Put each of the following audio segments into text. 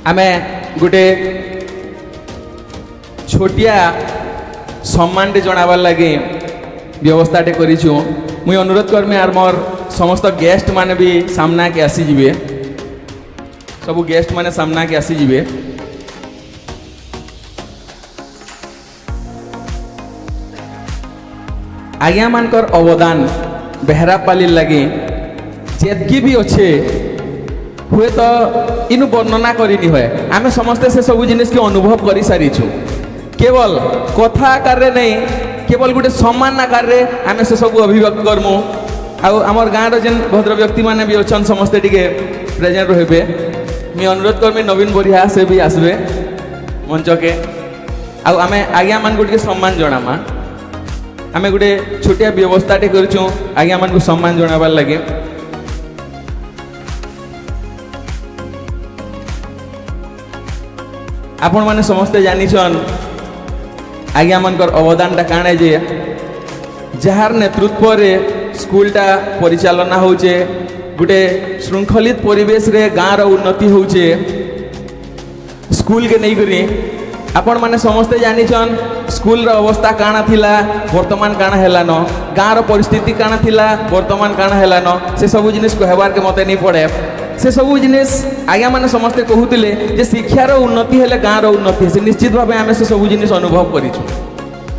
आमे गोटे छोटिया सम्मानटे जनाबार लगे व्यवस्थाटे करिछु। मुई अनुरोध करमी आर मोर समस्त गेस्ट माने भी सामना के आसीजे, सबू गेस्ट माने सामना के आसीजे। आज्ञा मानकर अवदान बेहरापाली लगे जेतकी भी अच्छे हुए तो इन वर्णना करनी हुए। आम समस्ते से सब जिनिस के अनुभव कर सारीछु। केवल कथा आकार रे नहीं, केवल गोटे सम्मान आकार रे आम से सब अभिव्यक्त करमु। आमर गाँव जेन भद्र व्यक्ति माने भी अच्छन समस्ते टिके प्रेजेंट रहे। मैं अनुरोध करमी नवीन बरिहा से भी आसबे मंच के। आम आज्ञा मान गोटे सम्मान जनामा। आम गोटे छोटिया व्यवस्थाटे करूँ आज्ञा मान को सम्मान जनाबार लगे। आपण माने समस्ते जानिछन आज्ञा मानकर अवदानटा काणे जे जार नेतृत्व रे स्कूलटा परिचालना होचे, गोटे श्रृंखलित परिवेश रे गाँव उन्नति होचे स्कूल के नहीं करी। आपण माने समस्ते जानिछन स्कूल रो अवस्था काना थिला वर्तमान काना हेलान, गाँव रो परिस्थिति काना थिला वर्तमान काना हेलान, से सब जिनिस कहबार के मते नहीं पड़े। से सब जिनिस आज्ञा माने समस्ते कहूतिले जे शिक्षार उन्नति हेले गाँव रो उन्नति से निश्चित भाव आम से सब जिनिस अनुभव करिछु।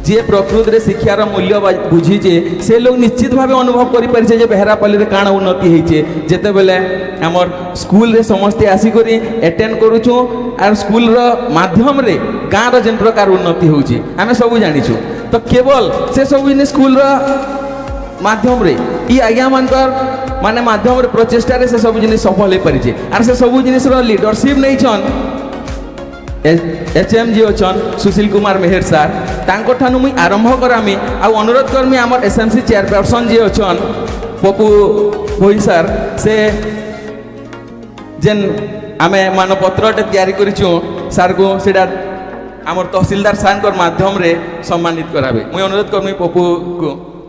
जे प्रकृत रे शिक्षार मूल्य बुझीचे से लोग निश्चित भाव अनुभव करि परिछे जे बेहरापाली रे काना उन्नति हेचे। जेते बेले हमर स्कूल रे समस्ते आसी करी अटेंड करूछु आर स्कूल रो माध्यम रे गाँव रो जेन प्रकार उन्नति होउची आमे सब जानिछु। तो केवल से सब जिनिस स्कूल रो माध्यम रे ई आज्ञा मानकर माने माध्यम रे प्रचेष्टा रे से सब जिनिस सफल हो पारिछे। आर से सब जिनिस रो लीडरशिप नहीं छन एचएम जी अछन सुशील कुमार मेहर सार, तांको ठानु मुई आरंभ करामी। आ अनुरोध करमी हमर एसएमसी चेयरपर्सन जी अछन पप्पू भोई सार, से जेन आमे मानपत्रटे तैयारी करिछु सार को सेटा हमर तहसीलदार सार माध्यम रे सम्मानित कराबे। मुई अनुरोध करमी पप्पू को।